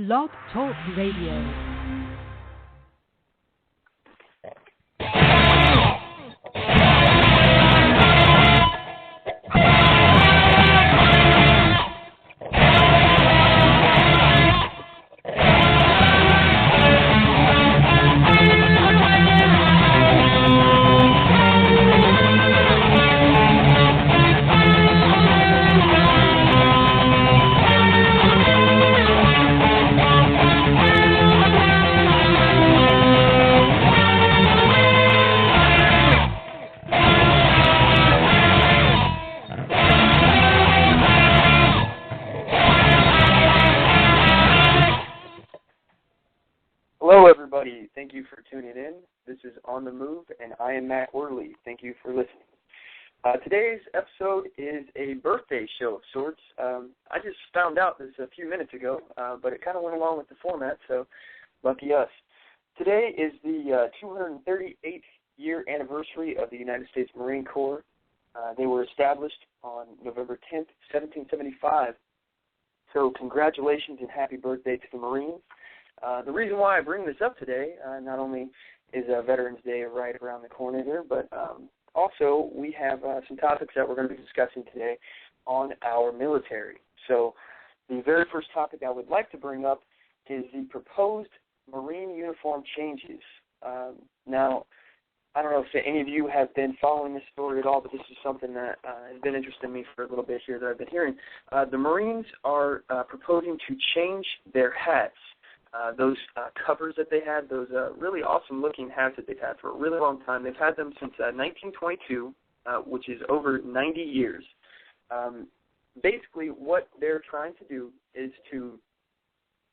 Blog Talk Radio. Thank you for tuning in. This is On the Move, and I am Mack Worley. Thank you for listening. Today's episode is a birthday show of sorts. I just found out this a few minutes ago, but it kind of went along with the format, so lucky us. Today is the 238th year anniversary of the United States Marine Corps. They were established on November 10th, 1775. So congratulations and happy birthday to the Marines. The reason why I bring this up today, not only is Veterans Day right around the corner here, but also we have some topics that we're going to be discussing today on our military. So the very first topic I would like to bring up is the proposed Marine uniform changes. Now, I don't know if any of you have been following this story at all, but this is something that has been interesting me for a little bit here that I've been hearing. The Marines are proposing to change their hats. Those covers that they had, those really awesome-looking hats that they've had for a really long time. They've had them since 1922, which is over 90 years. Basically, what they're trying to do is to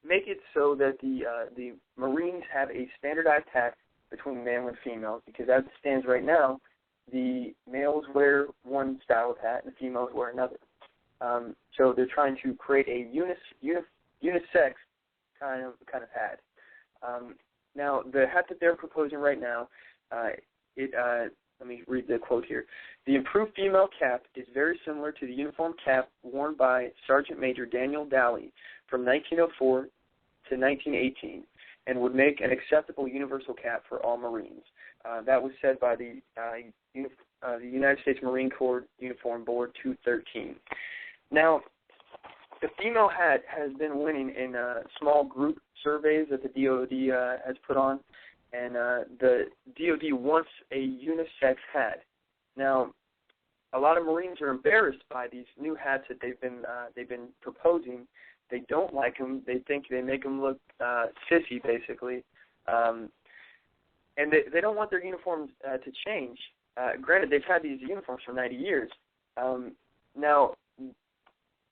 make it so that the Marines have a standardized hat between male and female, because as it stands right now, the males wear one style of hat and the females wear another. So they're trying to create a unisex kind of hat. Now, the hat that they're proposing right now, let me read the quote here. The improved female cap is very similar to the uniform cap worn by Sergeant Major Daniel Daly from 1904 to 1918 and would make an acceptable universal cap for all Marines. That was said by the United States Marine Corps Uniform Board 213. Now, the female hat has been winning in small group surveys that the DOD has put on, and the DOD wants a unisex hat. Now, a lot of Marines are embarrassed by these new hats that they've been proposing. They don't like them. They think they make them look sissy, basically, and they don't want their uniforms to change. Granted, they've had these uniforms for 90 years. Now,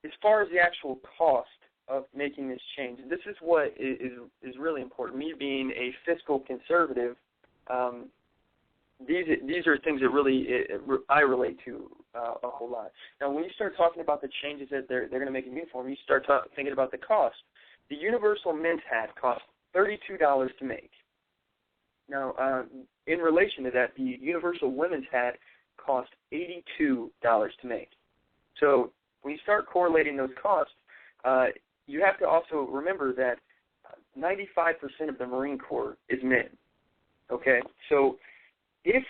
as far as the actual cost of making this change, this is what is really important. Me being a fiscal conservative, these are things that really I relate to a whole lot. Now, when you start talking about the changes that they're going to make in uniform, you start thinking about the cost. The universal men's hat costs $32 to make. Now, in relation to that, the universal women's hat costs $82 to make. So when you start correlating those costs, you have to also remember that 95% of the Marine Corps is men. Okay? So if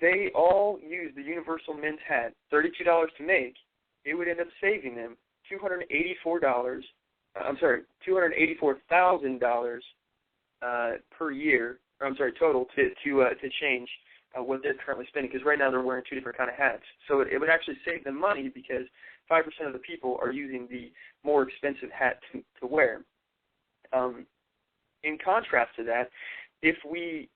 they all use the universal men's hat, $32 to make, it would end up saving them $284,000 per year, total to change what they're currently spending, because right now they're wearing two different kind of hats. So it would actually save them money because 5% of the people are using the more expensive hat to wear. In contrast to that, if we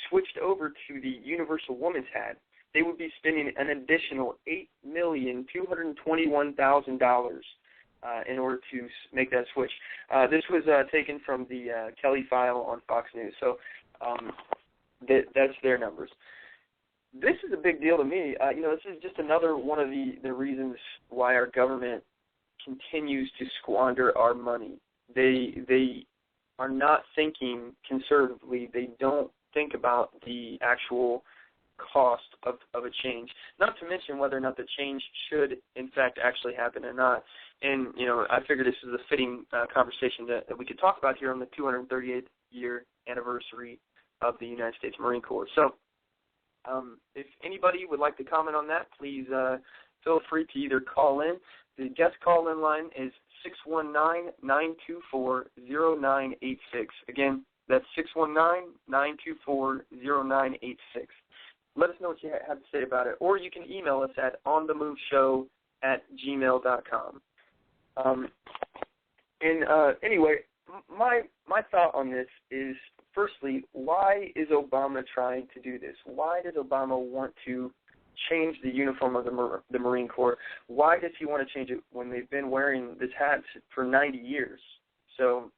switched over to the universal woman's hat, they would be spending an additional $8,221,000 in order to make that switch. This was taken from the Kelly file on Fox News, so that's their numbers. This is a big deal to me. This is just another one of the reasons why our government continues to squander our money. They are not thinking conservatively. They don't think about the actual cost of a change, not to mention whether or not the change should, in fact, actually happen or not. And, I figured this is a fitting conversation that we could talk about here on the 238th year anniversary of the United States Marine Corps. So if anybody would like to comment on that, please feel free to either call in. The guest call-in line is 619-924-0986. Again, that's 619-924-0986. Let us know what you have to say about it. Or you can email us at onthemoveshow@gmail.com. Anyway, my thought on this is, firstly, why is Obama trying to do this? Why does Obama want to change the uniform of the Marine Corps? Why does he want to change it when they've been wearing this hat for 90 years? So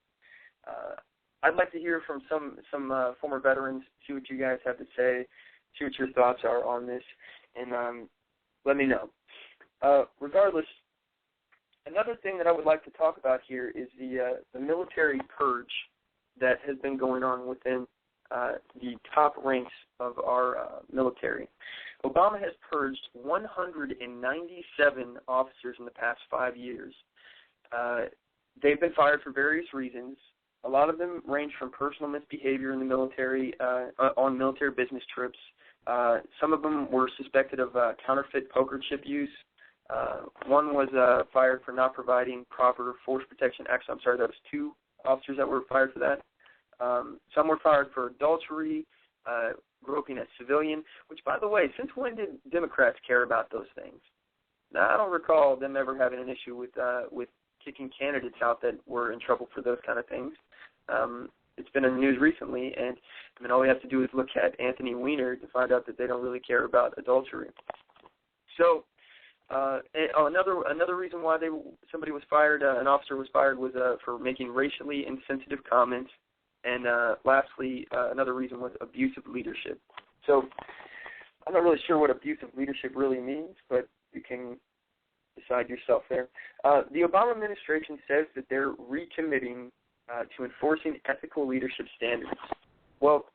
I'd like to hear from some former veterans, see what you guys have to say, see what your thoughts are on this, and let me know. Regardless, another thing that I would like to talk about here is the military purge that has been going on within the top ranks of our military. Obama has purged 197 officers in the past 5 years. They've been fired for various reasons. A lot of them range from personal misbehavior in the military, on military business trips. Some of them were suspected of counterfeit poker chip use. One was fired for not providing proper force protection. Actually, I'm sorry, that was 2 officers that were fired for that. Some were fired for adultery, groping a civilian, which, by the way, since when did Democrats care about those things? Now, I don't recall them ever having an issue with kicking candidates out that were in trouble for those kind of things. It's been in the news recently, and all we have to do is look at Anthony Weiner to find out that they don't really care about adultery. So another reason why somebody was fired, an officer was fired, was for making racially insensitive comments. And lastly, another reason was abusive leadership. So I'm not really sure what abusive leadership really means, but you can decide yourself there. The Obama administration says that they're recommitting to enforcing ethical leadership standards. Well,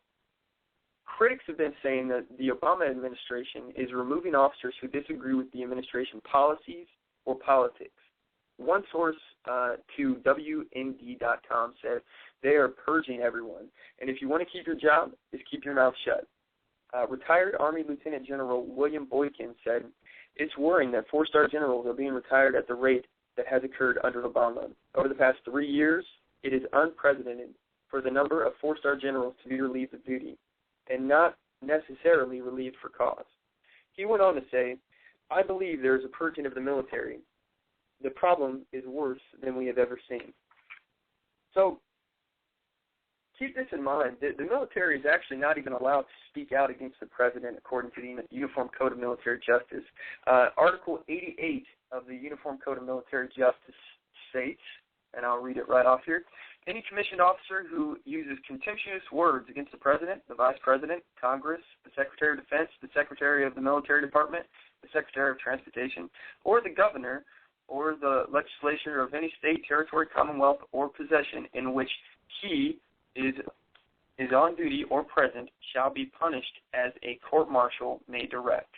critics have been saying that the Obama administration is removing officers who disagree with the administration policies or politics. One source to WND.com said they are purging everyone, and if you want to keep your job, just keep your mouth shut. Retired Army Lieutenant General William Boykin said, "It's worrying that 4-star generals are being retired at the rate that has occurred under Obama. Over the past 3 years, it is unprecedented for the number of 4-star generals to be relieved of duty, and not necessarily relieved for cause." He went on to say, "I believe there is a purging of the military. The problem is worse than we have ever seen." So keep this in mind. The military is actually not even allowed to speak out against the president according to the Uniform Code of Military Justice. Article 88 of the Uniform Code of Military Justice states, and I'll read it right off here, "Any commissioned officer who uses contemptuous words against the president, the vice president, Congress, the Secretary of Defense, the Secretary of the Military Department, the Secretary of Transportation, or the governor, or the legislature of any state, territory, commonwealth, or possession in which he is on duty or present shall be punished as a court-martial may direct."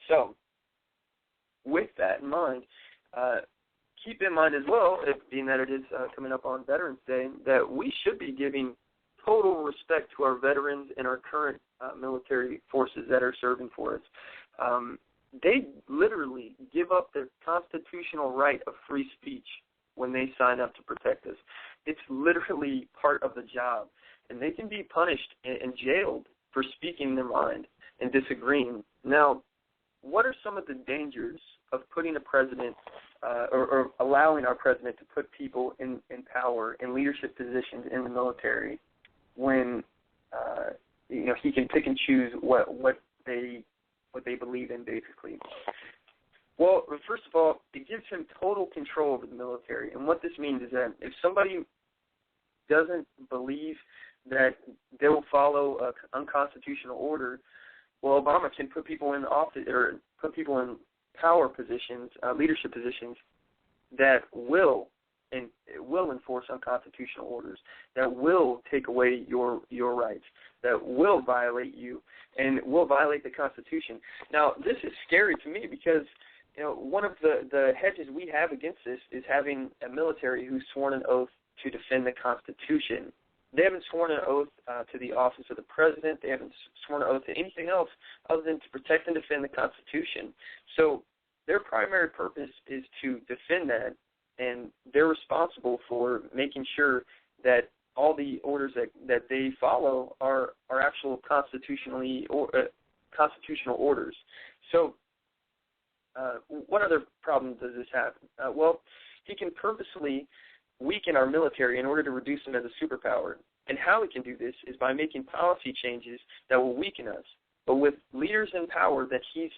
So, with that in mind, keep in mind as well, being that it is coming up on Veterans Day, that we should be giving total respect to our veterans and our current military forces that are serving for us. They literally give up their constitutional right of free speech when they sign up to protect us. It's literally part of the job, and they can be punished and jailed for speaking their mind and disagreeing. Now, what are some of the dangers of putting a president or allowing our president to put people in power, in leadership positions in the military, when he can pick and choose what they believe in, basically? Well, first of all, it gives him total control over the military. And what this means is that if somebody doesn't believe that they will follow an unconstitutional order, well, Obama can put people in office or put people in power positions, leadership positions, that will enforce unconstitutional orders, that will take away your rights, that will violate you, and will violate the Constitution. Now, this is scary to me because one of the hedges we have against this is having a military who's sworn an oath to defend the Constitution. They haven't sworn an oath to the office of the president. They haven't sworn an oath to anything else other than to protect and defend the Constitution. So their primary purpose is to defend that, and they're responsible for making sure that all the orders that they follow are actual constitutional orders. So what other problem does this have? Well, he can purposely weaken our military in order to reduce them as a superpower. And how he can do this is by making policy changes that will weaken us. But with leaders in power that he's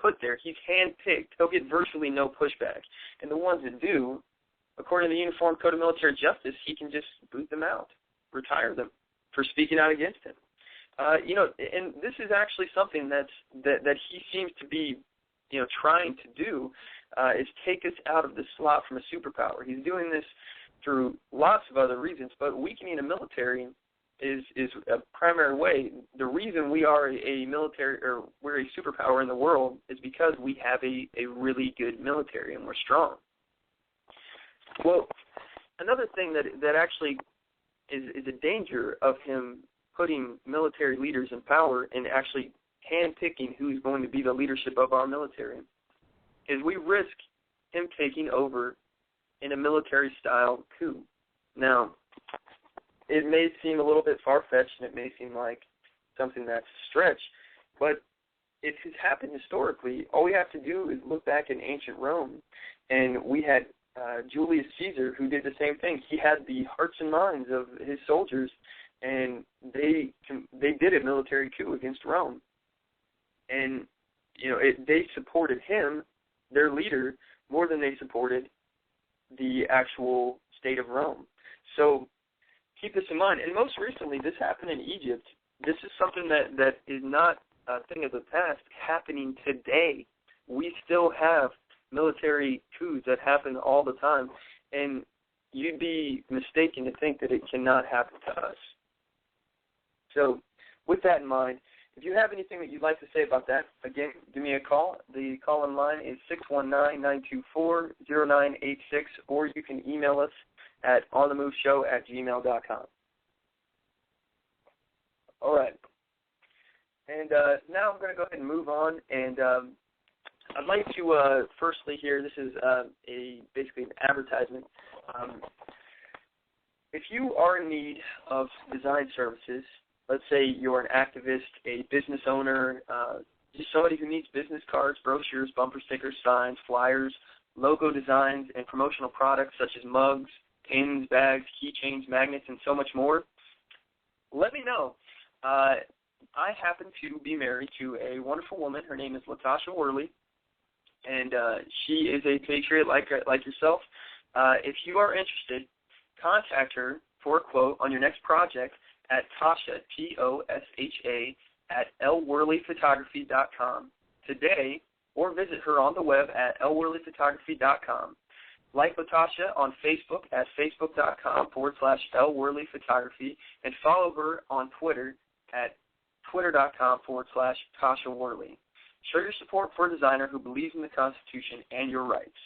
put there, he's handpicked, he'll get virtually no pushback. And the ones that do, according to the Uniform Code of Military Justice, he can just boot them out, retire them for speaking out against him. And this is actually something that he seems to be, trying to do, is take us out of the slot from a superpower. He's doing this through lots of other reasons, but weakening a military is a primary way. The reason we are a military, or we're a superpower in the world, is because we have a really good military and we're strong. Well, another thing that actually is a danger of him putting military leaders in power and actually handpicking who's going to be the leadership of our military is we risk him taking over in a military-style coup. Now, it may seem a little bit far-fetched and it may seem like something that's a stretch, but it has happened historically. All we have to do is look back in ancient Rome, and we had Julius Caesar, who did the same thing. He had the hearts and minds of his soldiers, and they did a military coup against Rome. And, they supported him, their leader, more than they supported the actual state of Rome. So keep this in mind. And most recently, this happened in Egypt. This is something that is not a thing of the past, happening today. We still have military coups that happen all the time, and you'd be mistaken to think that it cannot happen to us. So with that in mind, if you have anything that you'd like to say about that, again, give me a call. The call-in line is 619-924-0986, or you can email us at onthemoveshow@gmail.com. All right. And now I'm going to go ahead and move on, and I'd like to firstly here, this is basically an advertisement. If you are in need of design services, let's say you're an activist, a business owner, just somebody who needs business cards, brochures, bumper stickers, signs, flyers, logo designs, and promotional products such as mugs, pins, bags, keychains, magnets, and so much more, let me know. I happen to be married to a wonderful woman. Her name is Latasha Worley, and she is a patriot like yourself. If you are interested, contact her for a quote on your next project at Tasha, Tosha, at lworleyphotography.com today, or visit her on the web at lworleyphotography.com. Like Latasha on Facebook at facebook.com/lworleyphotography, and follow her on Twitter at twitter.com/Tasha Worley. Show your support for a designer who believes in the Constitution and your rights.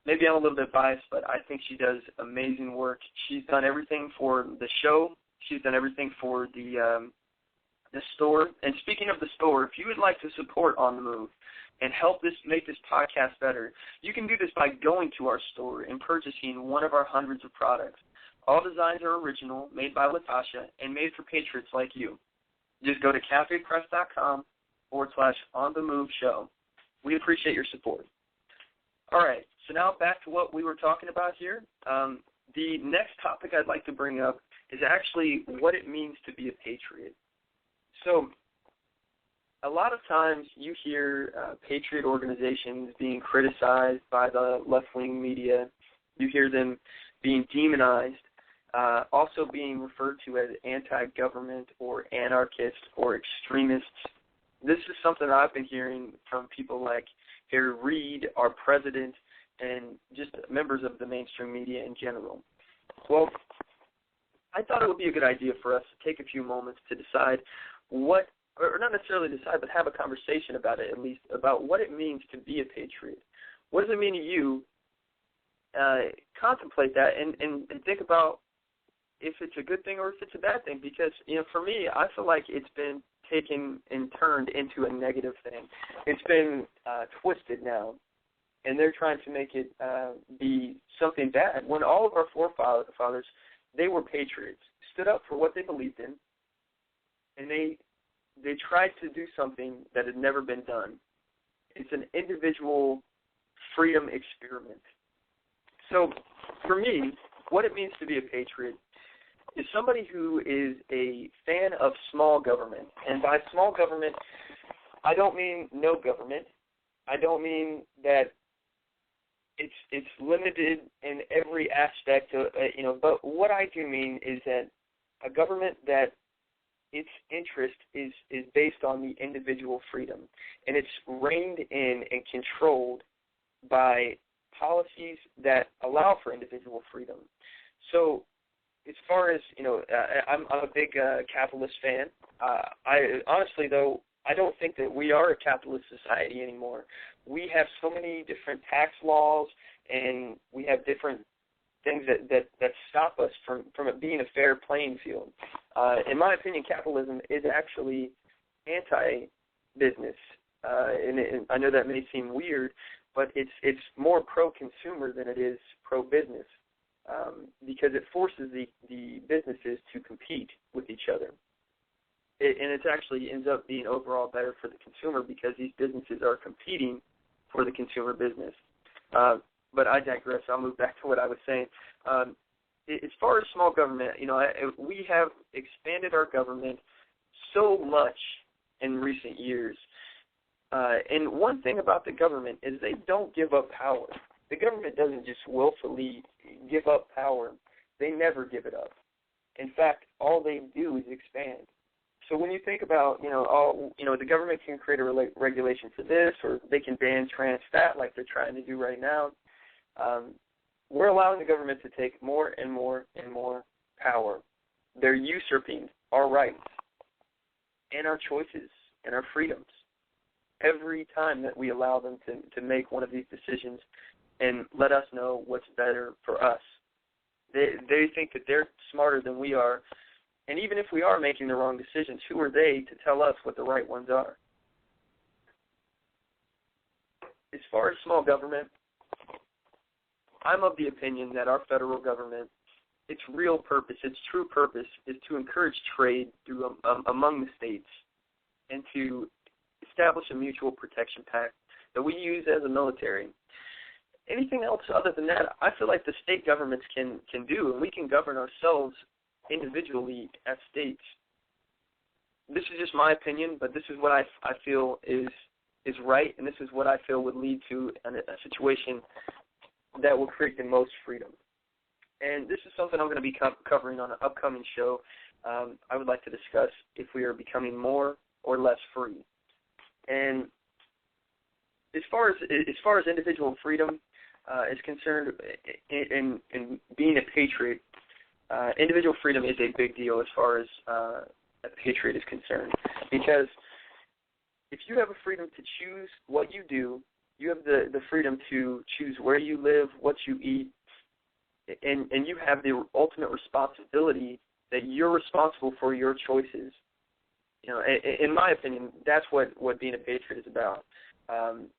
Maybe I'm a little bit biased, but I think she does amazing work. She's done everything for the show. She's done everything for the store. And speaking of the store, if you would like to support On the Move and help make this podcast better, you can do this by going to our store and purchasing one of our hundreds of products. All designs are original, made by Latasha, and made for patriots like you. Just go to cafepress.com/onthemoveshow. We appreciate your support. All right, so now back to what we were talking about here. The next topic I'd like to bring up is actually what it means to be a patriot. So a lot of times you hear patriot organizations being criticized by the left-wing media. You hear them being demonized, also being referred to as anti-government or anarchists or extremists. This is something I've been hearing from people like Harry Reid, our president, and just members of the mainstream media in general. Well, I thought it would be a good idea for us to take a few moments to decide what or not necessarily decide, but have a conversation about it at least, about what it means to be a patriot. What does it mean to you? Contemplate that and think about if it's a good thing or if it's a bad thing, because, for me, I feel like it's been taken and turned into a negative thing. It's been twisted now, and they're trying to make it be something bad, when all of our forefathers, they were patriots, stood up for what they believed in, and they tried to do something that had never been done. It's an individual freedom experiment. So, for me, what it means to be a patriot is somebody who is a fan of small government. And by small government, I don't mean no government. I don't mean that it's limited in every aspect, but what I do mean is that a government that its interest is based on the individual freedom, and it's reined in and controlled by policies that allow for individual freedom. So, as far as, I'm a big capitalist fan. I honestly, though, I don't think that we are a capitalist society anymore. We have so many different tax laws, and we have different things that stop us from it being a fair playing field. In my opinion, capitalism is actually anti-business, and I know that may seem weird, but it's more pro-consumer than it is pro-business, because it forces the businesses to compete with each other. And it actually ends up being overall better for the consumer because these businesses are competing for the consumer business. But I digress. I'll move back to what I was saying. As far as small government, we have expanded our government so much in recent years. And one thing about the government is they don't give up power. The government doesn't just willfully give up power. They never give it up. In fact, all they do is expand. So when you think about, the government can create a regulation for this, or they can ban trans fat like they're trying to do right now. We're allowing the government to take more and more and more power. They're usurping our rights and our choices and our freedoms every time that we allow them to make one of these decisions and let us know what's better for us. They think that they're smarter than we are, and even if we are making the wrong decisions, who are they to tell us what the right ones are? As far as small government, I'm of the opinion that our federal government, its real purpose, its true purpose, is to encourage trade through among the states and to establish a mutual protection pact that we use as a military. Anything else other than that, I feel like the state governments can do, and we can govern ourselves individually as states. This is just my opinion, but this is what I feel is right, and this is what I feel would lead to a situation that will create the most freedom. And this is something I'm going to be covering on an upcoming show. I would like to discuss if we are becoming more or less free. And as far as individual freedom is concerned, in being a patriot, individual freedom is a big deal as far as a patriot is concerned. Because if you have a freedom to choose what you do, you have the freedom to choose where you live, what you eat, and you have the ultimate responsibility that you're responsible for your choices. In my opinion, that's what being a patriot is about. I'm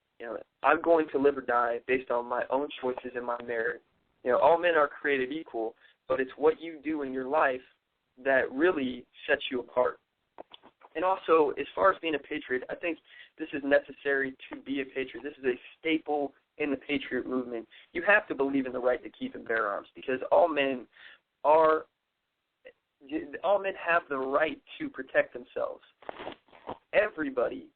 going to live or die based on my own choices and my merit. All men are created equal, but it's what you do in your life that really sets you apart. And also, as far as being a patriot, I think this is necessary to be a patriot. This is a staple in the patriot movement. You have to believe in the right to keep and bear arms, because all men have the right to protect themselves. Everybody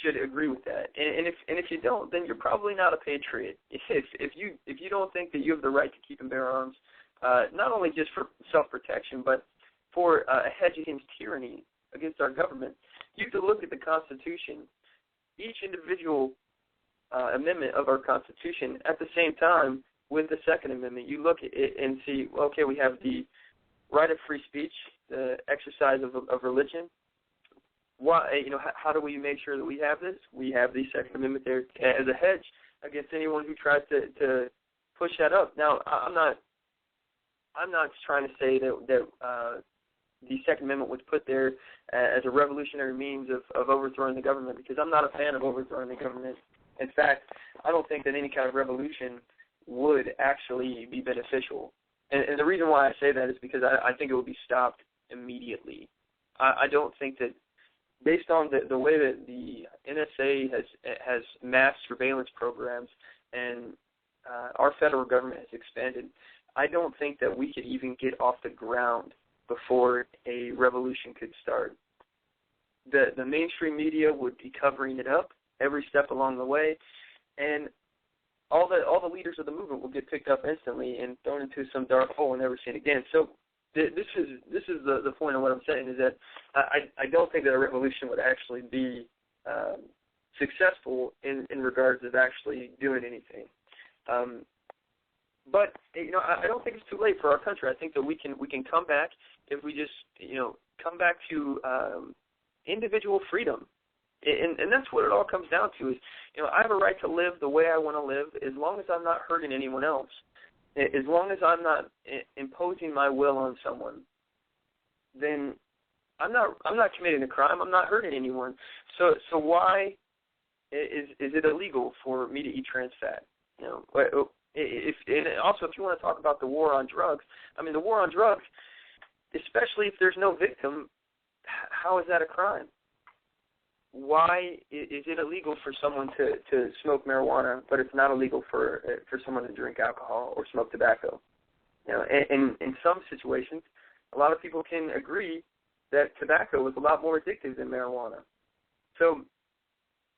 should agree with that. And if you don't, then you're probably not a patriot. If you don't think that you have the right to keep and bear arms, not only just for self-protection, but for a hedge against tyranny, against our government, you have to look at the Constitution, each individual amendment of our Constitution, at the same time with the Second Amendment. You look at it and see, okay, we have the right of free speech, the exercise of religion, why, how do we make sure that we have this? We have the Second Amendment there as a hedge against anyone who tries to push that up. Now, I'm not trying to say that the Second Amendment was put there as a revolutionary means of overthrowing the government, because I'm not a fan of overthrowing the government. In fact, I don't think that any kind of revolution would actually be beneficial. And the reason why I say that is because I think it would be stopped immediately. I don't think that, based on the way that the NSA has mass surveillance programs and our federal government has expanded, I don't think that we could even get off the ground before a revolution could start. The mainstream media would be covering it up every step along the way, and all the leaders of the movement will get picked up instantly and thrown into some dark hole and never seen again. So this is the point of what I'm saying, is that I don't think that a revolution would actually be successful in regards of actually doing anything. But I don't think it's too late for our country. I think that we can come back if we just come back to individual freedom, and that's what it all comes down to. Is I have a right to live the way I want to live, as long as I'm not hurting anyone else, as long as I'm not imposing my will on someone. Then I'm not committing a crime. I'm not hurting anyone. So why is it illegal for me to eat trans fat? And also, if you want to talk about the war on drugs, the war on drugs, especially if there's no victim, how is that a crime? Why is it illegal for someone to smoke marijuana, but it's not illegal for someone to drink alcohol or smoke tobacco? In some situations, a lot of people can agree that tobacco is a lot more addictive than marijuana. So,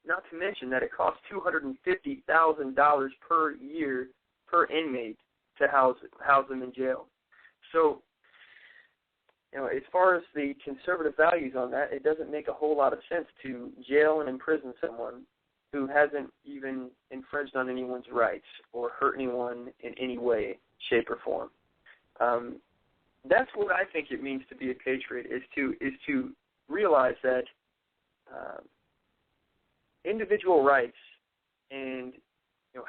not to mention that it costs $250,000 per year per inmate to house them in jail. So, as far as the conservative values on that, it doesn't make a whole lot of sense to jail and imprison someone who hasn't even infringed on anyone's rights or hurt anyone in any way, shape, or form. That's what I think it means to be a patriot, is to realize that individual rights and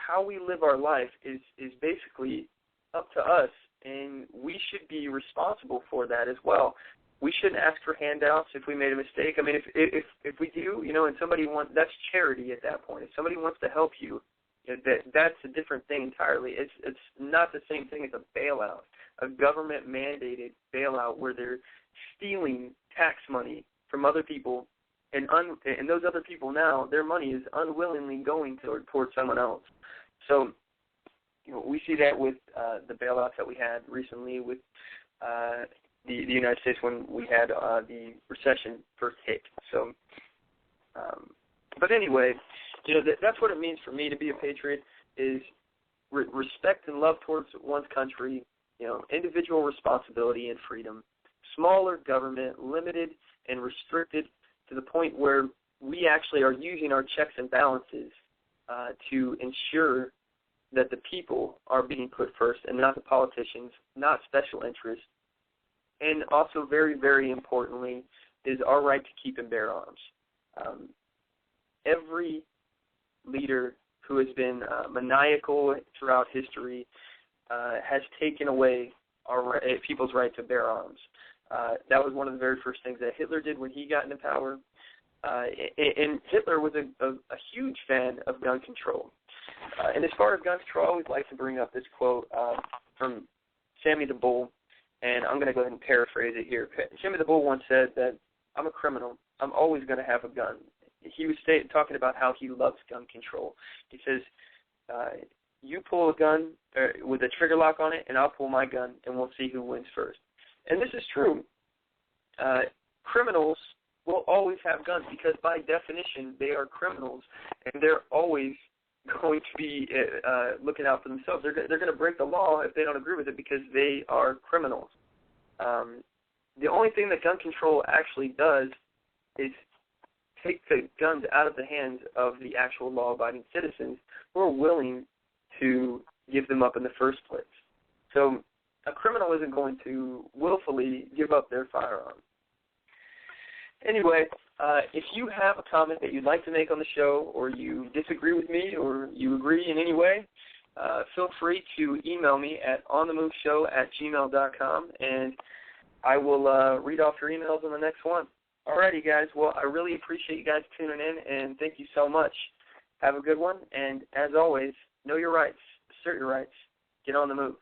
how we live our life is basically up to us, and we should be responsible for that as well. We shouldn't ask for handouts if we made a mistake. If we do, and somebody wants, that's charity at that point. If somebody wants to help you, that's a different thing entirely. It's not the same thing as a bailout, a government-mandated bailout where they're stealing tax money from other people, and those other people now, their money is unwillingly going toward someone else. So, we see that with the bailouts that we had recently with the United States when we had the recession first hit. So, but anyway, that's what it means for me to be a patriot, is respect and love towards one's country, individual responsibility and freedom, smaller government, limited and restricted to the point where we actually are using our checks and balances to ensure that the people are being put first and not the politicians, not special interests. And also, very, very importantly, is our right to keep and bear arms. Every leader who has been maniacal throughout history has taken away people's right to bear arms. That was one of the very first things that Hitler did when he got into power. And Hitler was a huge fan of gun control. And as far as gun control, I always like to bring up this quote from Sammy the Bull, and I'm going to go ahead and paraphrase it here. Sammy the Bull once said that, "I'm a criminal. I'm always going to have a gun." He was talking about how he loves gun control. He says, you pull a gun with a trigger lock on it, and I'll pull my gun, and we'll see who wins first. And this is true. Criminals will always have guns because, by definition, they are criminals, and they're always going to be looking out for themselves. They're going to break the law if they don't agree with it because they are criminals. The only thing that gun control actually does is take the guns out of the hands of the actual law-abiding citizens who are willing to give them up in the first place. So a criminal isn't going to willfully give up their firearm. Anyway, if you have a comment that you'd like to make on the show, or you disagree with me, or you agree in any way, feel free to email me at onthemoveshow@gmail.com, and I will read off your emails on the next one. Alrighty, guys. Well, I really appreciate you guys tuning in, and thank you so much. Have a good one, and as always, know your rights, assert your rights, get on the move.